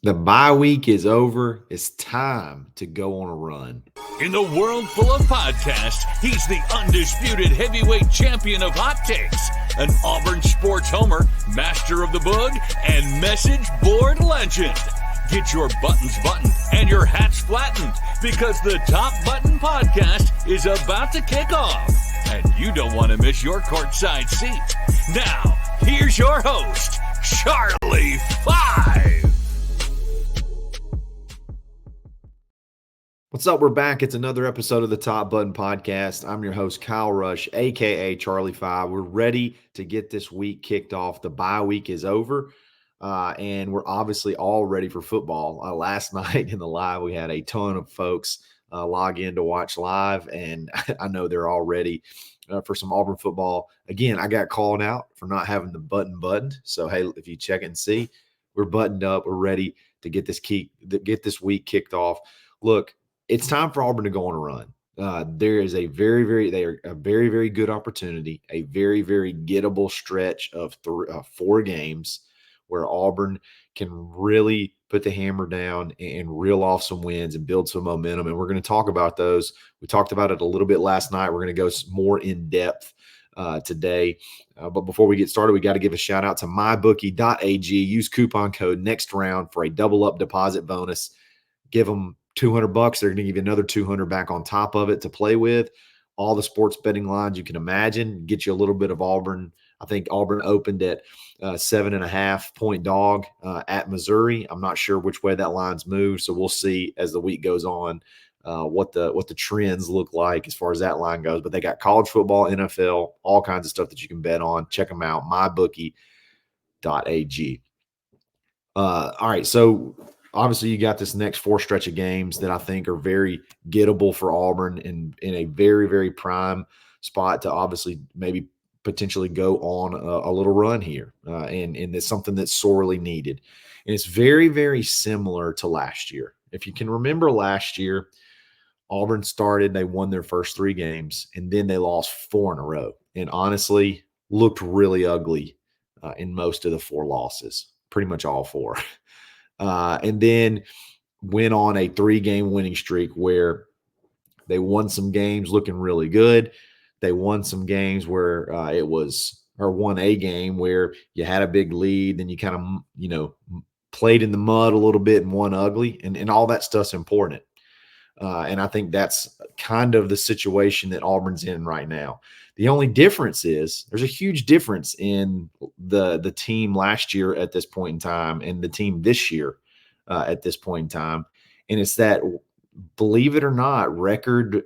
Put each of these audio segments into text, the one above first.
The bye week is over. It's time to go on a run. In the world full of podcasts, he's the undisputed heavyweight champion of hot takes, an Auburn sports homer, master of the book, and message board legend. Get your buttons buttoned and your hats flattened because the Top Button Podcast is about to kick off. And you don't want to miss your courtside seat. Now, here's your host, Charlie Five. What's up? We're back. It's another episode of the Top Button Podcast. I'm your host, Kyle Rush, a.k.a. Charlie Five. We're ready to get this week kicked off. The bye week is over, and we're obviously all ready for football. Last night in the live, we had a ton of folks log in to watch live, and I know they're all ready for some Auburn football. Again, I got called out for not having the button buttoned. So, hey, if you check and see, we're buttoned up. We're ready to get this week kicked off. Look, it's time for Auburn to go on a run. There is a very good opportunity, a very, very gettable stretch of 4 games where Auburn can really put the hammer down and reel off some wins and build some momentum. And we're going to talk about those. We talked about it a little bit last night. We're going to go more in depth today. But before we get started, we got to give a shout out to Mybookie.ag. Use coupon code NEXTROUND for a double up deposit bonus. Give them $200. They're going to give you another $200 back on top of it to play with. All the sports betting lines you can imagine. Get you a little bit of Auburn. I think Auburn opened at 7.5-point dog at Missouri. I'm not sure which way that line's moved, so we'll see as the week goes on what the trends look like as far as that line goes. But they got college football, NFL, all kinds of stuff that you can bet on. Check them out, mybookie.ag. All right, so obviously, you got this next 4 stretch of games that I think are very gettable for Auburn and in a very, very prime spot to obviously maybe potentially go on a little run here. And it's something that's sorely needed. And it's very, very similar to last year. If you can remember last year, Auburn started, they won their first 3 games, and then they lost 4 in a row. And honestly, looked really ugly in most of the 4 losses, pretty much all 4. And then went on a 3-game winning streak where they won some games looking really good. They won some games where won a game where you had a big lead, then you kind of, played in the mud a little bit and won ugly, and all that stuff's important. And I think that's kind of the situation that Auburn's in right now. The only difference is there's a huge difference in the team last year at this point in time and the team this year at this point in time. And it's that, believe it or not, records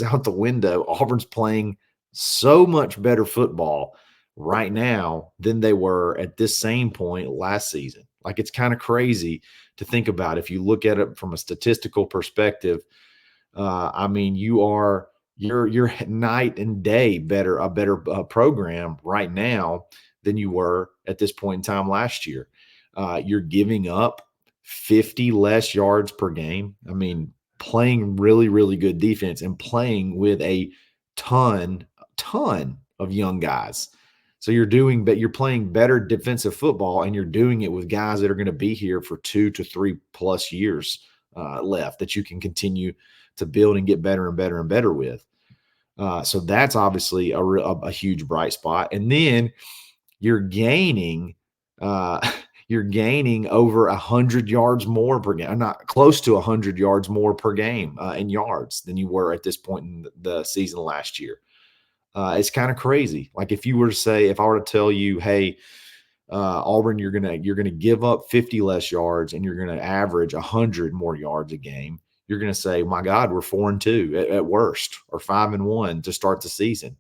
out the window. Auburn's playing so much better football right now than they were at this same point last season. Like, it's kind of crazy to think about. If you look at it from a statistical perspective, you're night and day a better program right now than you were at this point in time last year. You're giving up 50 less yards per game. I mean, playing really, really good defense and playing with a ton of young guys. So you're playing better defensive football, and you're doing it with guys that are going to be here for 2 to 3 plus years left that you can continue to build and get better and better and better with. So that's obviously a huge bright spot. And then you're gaining over 100 yards more per game, not close to 100 yards more per game in yards than you were at this point in the season last year. It's kind of crazy. Like, if I were to tell you, hey, Auburn, you're gonna give up 50 less yards and you're gonna average 100 more yards a game, you're gonna say, my God, we're 4-2 at worst, or 5-1 to start the season.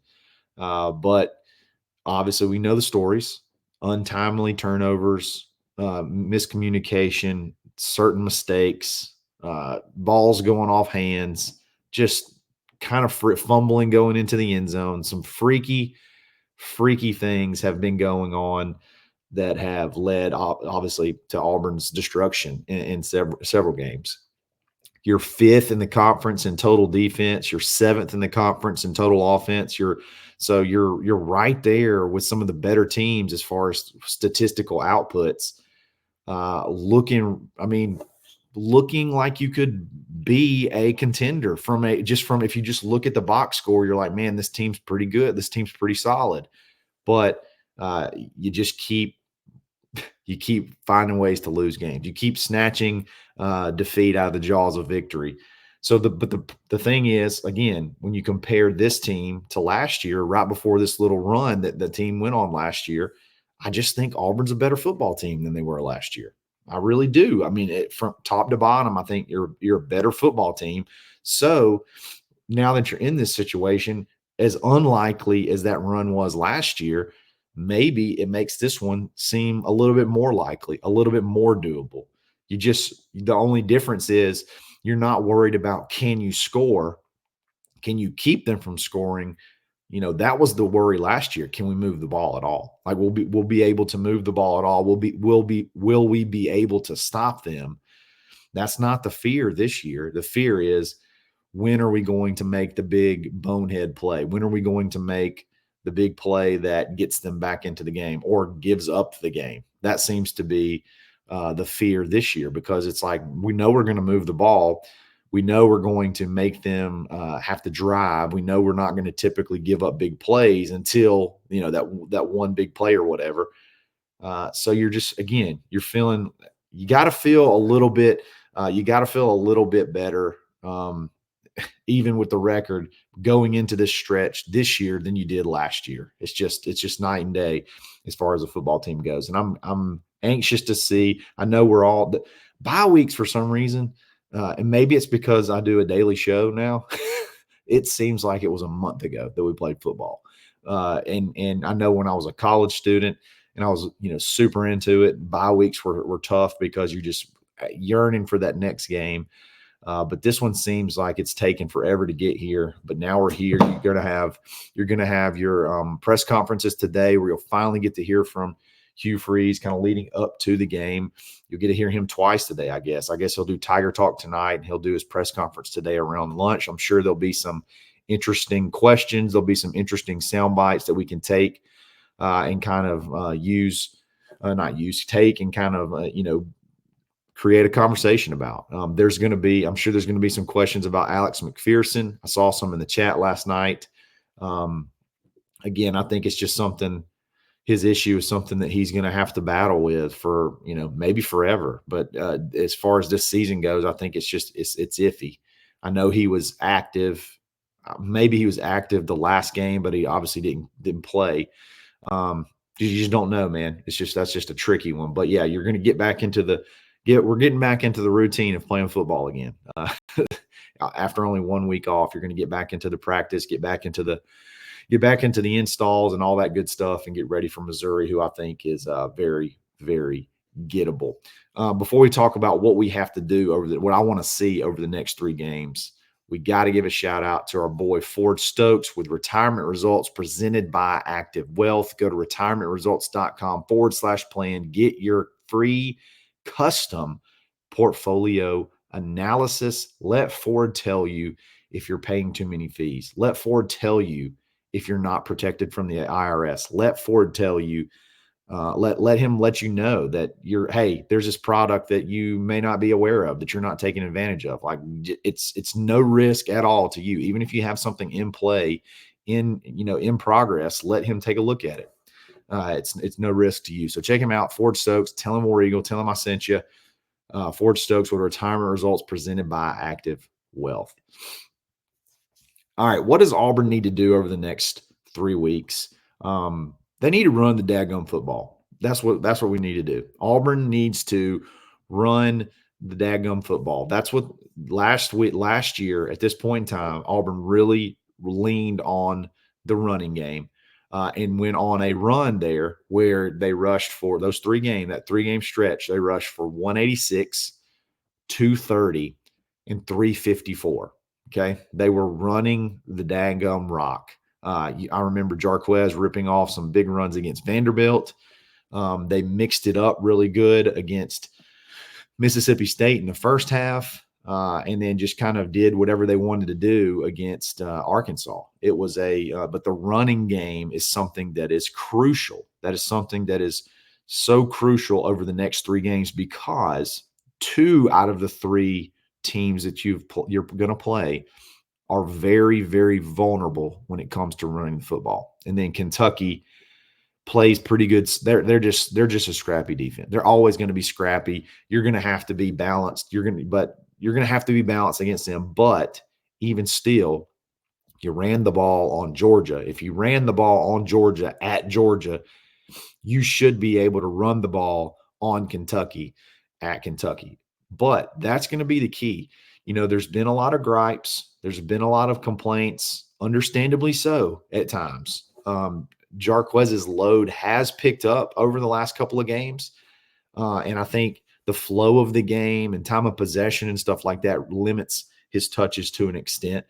But obviously, we know the stories: untimely turnovers, miscommunication, certain mistakes, balls going off hands, just kind of fumbling going into the end zone. Some freaky things have been going on that have led, obviously, to Auburn's destruction in several games. You're 5th in the conference in total defense. You're 7th in the conference in total offense. You're right there with some of the better teams as far as statistical outputs. looking like you could be a contender if you just look at the box score, you're like, man, this team's pretty good. This team's pretty solid. But you just keep finding ways to lose games. You keep snatching defeat out of the jaws of victory. So the thing is, again, when you compare this team to last year, right before this little run that the team went on last year, I just think Auburn's a better football team than they were last year. I really do. I mean, from top to bottom, I think you're a better football team. So now that you're in this situation, as unlikely as that run was last year, maybe it makes this one seem a little bit more likely, a little bit more doable. The only difference is you're not worried about, can you score? Can you keep them from scoring? That was the worry last year. Can we move the ball at all? Like, we'll be able to move the ball at all? Will we be able to stop them? That's not the fear this year. The fear is, when are we going to make the big bonehead play? When are we going to make the big play that gets them back into the game or gives up the game? That seems to be the fear this year, because it's like, we know we're going to move the ball. We know we're going to make them have to drive. We know we're not going to typically give up big plays until, that one big play or whatever. So you're just, again, you got to feel a little bit better, even with the record going into this stretch this year than you did last year. It's just night and day as far as the football team goes. And I'm anxious to see. I know we're all bye weeks for some reason, and maybe it's because I do a daily show now. It seems like it was a month ago that we played football. And I know when I was a college student and I was, super into it, bye weeks were tough because you're just yearning for that next game. But this one seems like it's taken forever to get here. But now we're here. You're gonna have your press conferences today, where you'll finally get to hear from Hugh Freeze, kind of leading up to the game. You'll get to hear him twice today, I guess. I guess he'll do Tiger Talk tonight, and he'll do his press conference today around lunch. I'm sure there'll be some interesting questions. There'll be some interesting sound bites that we can take and kind of take and kind of create a conversation about. I'm sure there's going to be some questions about Alex McPherson. I saw some in the chat last night. Again, I think it's just his issue is something that he's going to have to battle with for, maybe forever. But as far as this season goes, I think it's iffy. I know he was active. Maybe he was active the last game, but he obviously didn't play. You just don't know, man. That's just a tricky one. But yeah, you're going to get back into we're getting back into the routine of playing football again. After only 1 week off, you're going to get back into the practice, get back into the installs and all that good stuff, and get ready for Missouri, who I think is very, very gettable. Before we talk about what we have to do what I want to see over the next 3 games, we got to give a shout out to our boy Ford Stokes with retirement results presented by Active Wealth. Go to retirementresults.com/plan. Get your free custom portfolio analysis. Let Ford tell you if you're paying too many fees. Let Ford tell you if you're not protected from the IRS. Let Ford tell you, let him let you know that there's this product that you may not be aware of, that you're not taking advantage of. Like, it's no risk at all to you. Even if you have something in play, in progress, let him take a look at it. It's no risk to you. So check him out, Ford Stokes. Tell him War Eagle. Tell him I sent you. Ford Stokes with retirement results presented by Active Wealth. All right, what does Auburn need to do over the next 3 weeks? They need to run the daggum football. That's what we need to do. Auburn needs to run the daggum football. That's what last year at this point in time, Auburn really leaned on the running game. And went on a run there where they rushed for that 3-game stretch. They rushed for 186, 230, and 354. Okay. They were running the daggum rock. I remember Jarquez ripping off some big runs against Vanderbilt. They mixed it up really good against Mississippi State in the first half. And then just kind of did whatever they wanted to do against Arkansas. It was but the running game is something that is crucial. That is something that is so crucial over the next 3 games because 2 out of the 3 teams that you're going to play are very, very vulnerable when it comes to running the football. And then Kentucky plays pretty good. They're just a scrappy defense. They're always going to be scrappy. You're going to have to be balanced. You're going to have to be balanced against them. But even still, you ran the ball on Georgia. If you ran the ball on Georgia at Georgia, you should be able to run the ball on Kentucky at Kentucky. But that's going to be the key. There's been a lot of gripes. There's been a lot of complaints, understandably so at times. Jarquez's load has picked up over the last couple of games. And I think the flow of the game and time of possession and stuff like that limits his touches to an extent.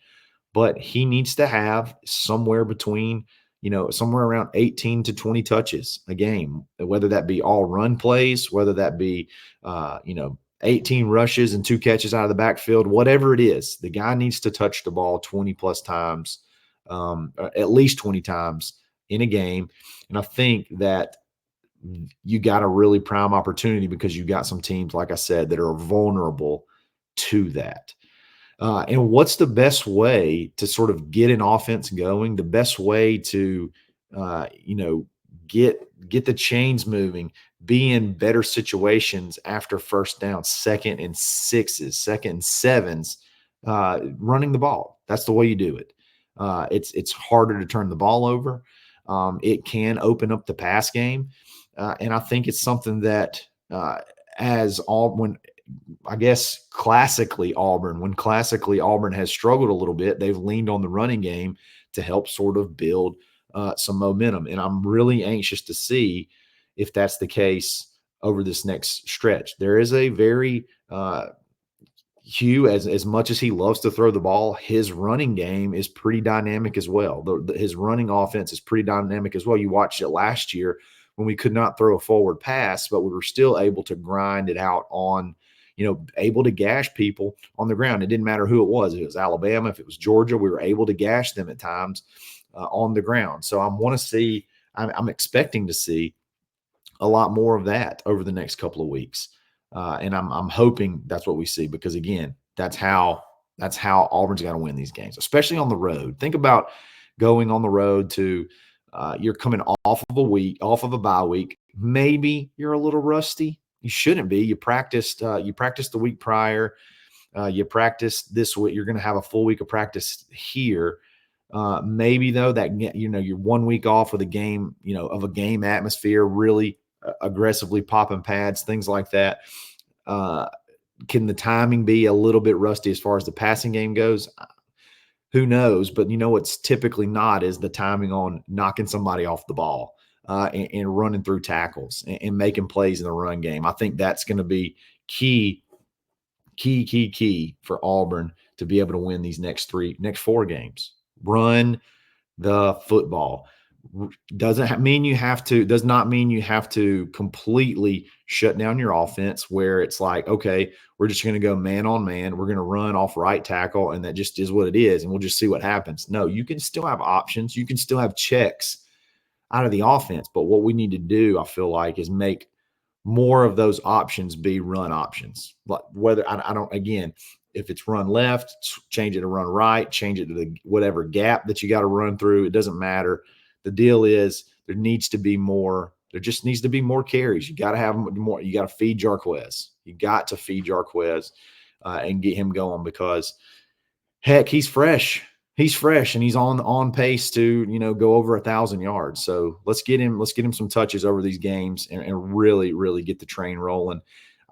But he needs to have somewhere between, somewhere around 18 to 20 touches a game, whether that be all run plays, whether that be, 18 rushes and 2 catches out of the backfield, whatever it is. The guy needs to touch the ball 20 plus times, at least 20 times in a game. And I think that you got a really prime opportunity because you got some teams, like I said, that are vulnerable to that. And what's the best way to sort of get an offense going? The best way to, get the chains moving, be in better situations after first down, 2nd and 6s, 2nd and 7s, running the ball. That's the way you do it. It's harder to turn the ball over. It can open up the pass game. And I think it's something that classically Auburn has struggled a little bit, they've leaned on the running game to help sort of build some momentum. And I'm really anxious to see if that's the case over this next stretch. There is a very Hugh, as much as he loves to throw the ball, his running game is pretty dynamic as well. His running offense is pretty dynamic as well. You watched it last year when we could not throw a forward pass, but we were still able to grind it out on, able to gash people on the ground. It didn't matter who it was. If it was Alabama, if it was Georgia, we were able to gash them at times on the ground. So I'm expecting to see a lot more of that over the next couple of weeks. And I'm hoping that's what we see because, again, that's how Auburn's got to win these games, especially on the road. Think about going on the road to you're coming off of a bye week. Maybe you're a little rusty. You shouldn't be. You practiced the week prior. You practiced this week. You're going to have a full week of practice here. Maybe though that you're 1 week off with a game, of a game atmosphere, really aggressively popping pads, things like that. Can the timing be a little bit rusty as far as the passing game goes? Who knows? But what's typically not is the timing on knocking somebody off the ball and running through tackles and making plays in the run game. I think that's going to be key for Auburn to be able to win these next 4 games. Run the football. Does not mean you have to completely shut down your offense where it's like, okay, we're just going to go man on man. We're going to run off right tackle, and that just is what it is, and we'll just see what happens. No, you can still have options. You can still have checks out of the offense. But what we need to do, I feel like, is make more of those options be run options. But whether I don't, again, if it's run left, change it to run right, change it to the whatever gap that you got to run through. It doesn't matter. The deal is there needs to be more. There just needs to be more carries. You got to have more. You got to feed Jarquez. You got to feed Jarquez and get him going because, heck, he's fresh. He's fresh and he's on pace to go over 1,000 yards. So let's get him some touches over these games and really, really get the train rolling.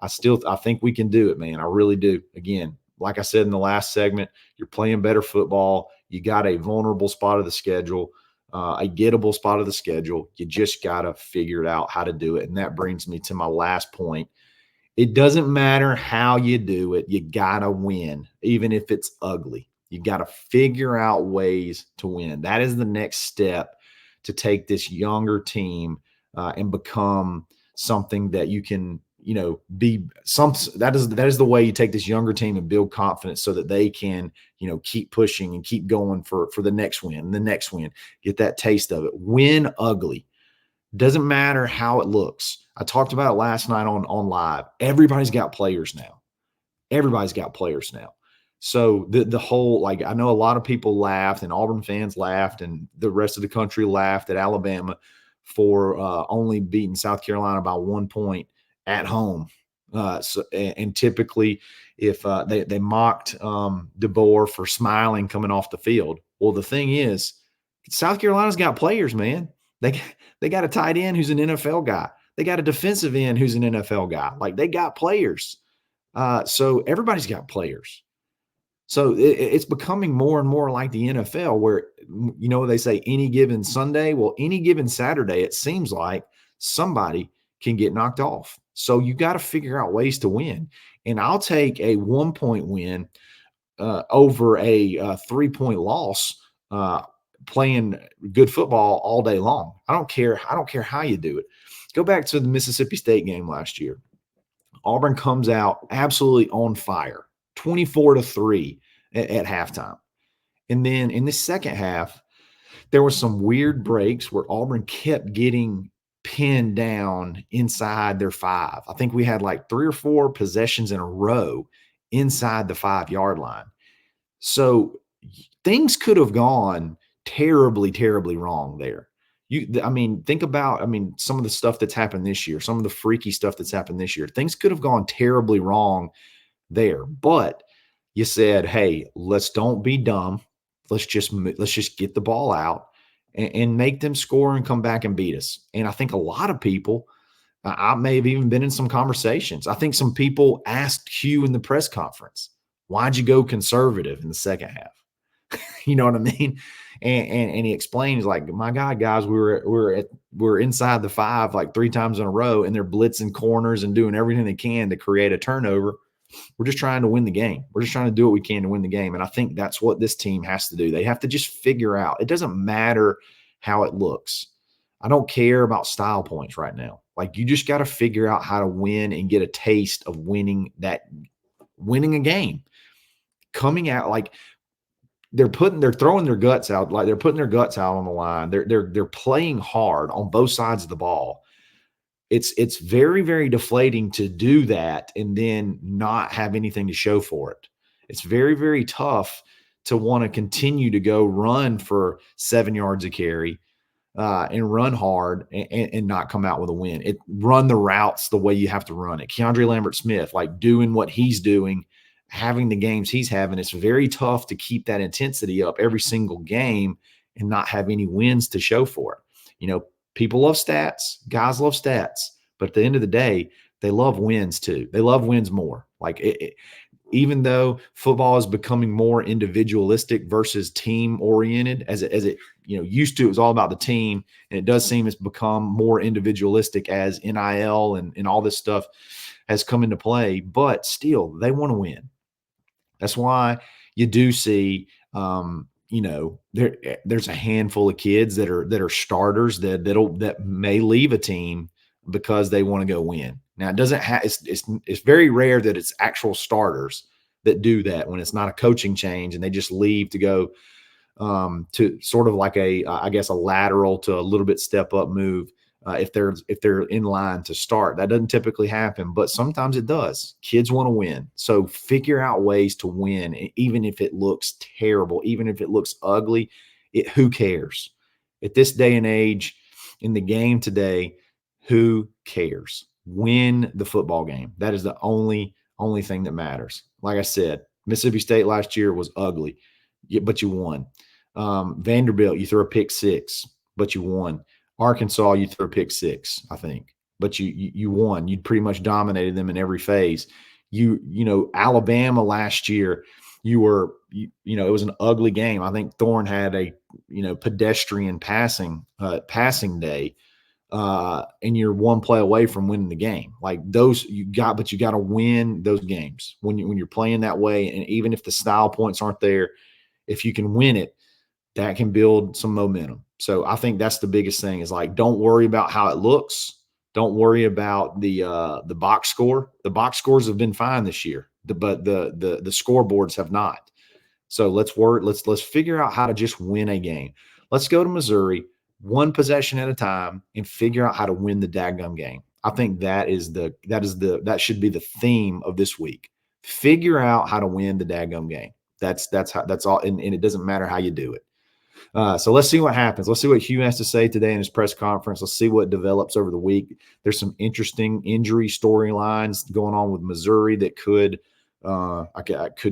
I think we can do it, man. I really do. Again, like I said in the last segment, you're playing better football. You got a vulnerable spot of the schedule. A gettable spot of the schedule. You just got to figure it out how to do it. And that brings me to my last point. It doesn't matter how you do it. You got to win, even if it's ugly. You got to figure out ways to win. That is the next step to take this younger team and become something that you can, be some. That is the way you take this younger team and build confidence so that they can, keep pushing and keep going for the next win, get that taste of it. Win ugly. Doesn't matter how it looks. I talked about it last night on live. Everybody's got players now. Everybody's got players now. So the whole, like, I know a lot of people laughed, and Auburn fans laughed, and the rest of the country laughed at Alabama for only beating South Carolina by 1 point at home. And typically, if they mocked DeBoer for smiling coming off the field. Well, the thing is, South Carolina's got players, man. They got a tight end who's an NFL guy. They got a defensive end who's an NFL guy. Like, they got players. So everybody's got players. So it's becoming more and more like the NFL, where, they say any given Sunday. Well, any given Saturday, it seems like somebody can get knocked off. So you got to figure out ways to win. And I'll take a 1 point win over a 3-point loss playing good football all day long. I don't care how you do it. Go back to the Mississippi State game last year. Auburn comes out absolutely on fire, 24-3 at halftime. And then in the second half, there were some weird breaks where Auburn kept getting pinned down inside their 5. I think we had like 3 or 4 possessions in a row inside the 5-yard line. So things could have gone terribly, terribly wrong there. Think about, some of the stuff that's happened this year, some of the freaky stuff that's happened this year. Things could have gone terribly wrong there, but you said, hey, let's don't be dumb. Let's just get the ball out and make them score and come back and beat us. And I think a lot of people, I may have even been in some conversations. I think some people asked Hugh in the press conference, why'd you go conservative in the second half? You know what I mean? And he explains, like, my God, guys, we're inside the 5 like 3 times in a row, and they're blitzing corners and doing everything they can to create a turnover. We're just trying to win the game. We're just trying to do what we can to win the game. And I think that's what this team has to do. They have to just figure out. It doesn't matter how it looks. I don't care about style points right now. Like, you just got to figure out how to win and get a taste of winning a game. Coming out, like, they're throwing their guts out, like they're putting their guts out on the line. They're playing hard on both sides of the ball. It's very, very deflating to do that and then not have anything to show for it. It's very, very tough to want to continue to go run for 7 yards a carry and run hard and not come out with a win. Run the routes the way you have to run it. Keandre Lambert-Smith, like, doing what he's doing, having the games he's having. It's very tough to keep that intensity up every single game and not have any wins to show for it. People love stats. Guys love stats. But at the end of the day, they love wins too. They love wins more. Like, even though football is becoming more individualistic versus team oriented, as it used to, it was all about the team. And it does seem it's become more individualistic as NIL and all this stuff has come into play. But still, they want to win. That's why you do see, there's a handful of kids that are starters that may leave a team because they want to go win. Now, it doesn't have. It's very rare that it's actual starters that do that, when it's not a coaching change and they just leave to go to sort of like a lateral to a little bit step up move. If they're in line to start. That doesn't typically happen, but sometimes it does. Kids want to win. So figure out ways to win, even if it looks terrible, even if it looks ugly. Who cares? At this day and age, in the game today, who cares? Win the football game. That is the only thing that matters. Like I said, Mississippi State last year was ugly, but you won. Vanderbilt, you threw a pick 6, but you won. Arkansas, you threw a pick 6, I think, but you won. You pretty much dominated them in every phase. Alabama last year, it was an ugly game. I think Thorne had a pedestrian passing day, and you're one play away from winning the game. Like, those but you got to win those games when you're playing that way. And even if the style points aren't there, if you can win it, that can build some momentum. So I think that's the biggest thing, is, like, don't worry about how it looks. Don't worry about the box score. The box scores have been fine this year, but the scoreboards have not. So let's figure out how to just win a game. Let's go to Missouri. one possession at a time and figure out how to win the daggum game. I think that should be the theme of this week. Figure out how to win the daggum game. That's all. And it doesn't matter how you do it. So let's see what happens. Let's see what Hugh has to say today in his press conference. Let's see what develops over the week. There's some interesting injury storylines going on with Missouri that could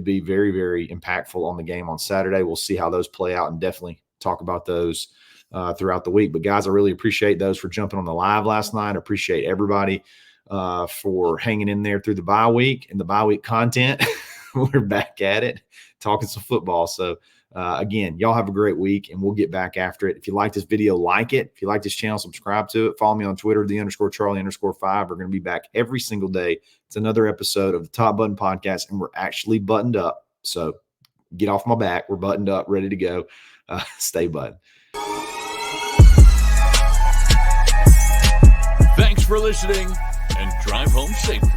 be very, very impactful on the game on Saturday. We'll see how those play out and definitely talk about those throughout the week. But guys, I really appreciate those for jumping on the live last night. I appreciate everybody for hanging in there through the bye week and the bye week content. We're back at it, talking some football. So again, y'all have a great week, and we'll get back after it. If you like this video, like it. If you like this channel, subscribe to it. Follow me on Twitter, _Charlie_5. We're going to be back every single day. It's another episode of the Top Button Podcast, and we're actually buttoned up. So get off my back. We're buttoned up, ready to go. Stay buttoned. Thanks for listening, and drive home safely.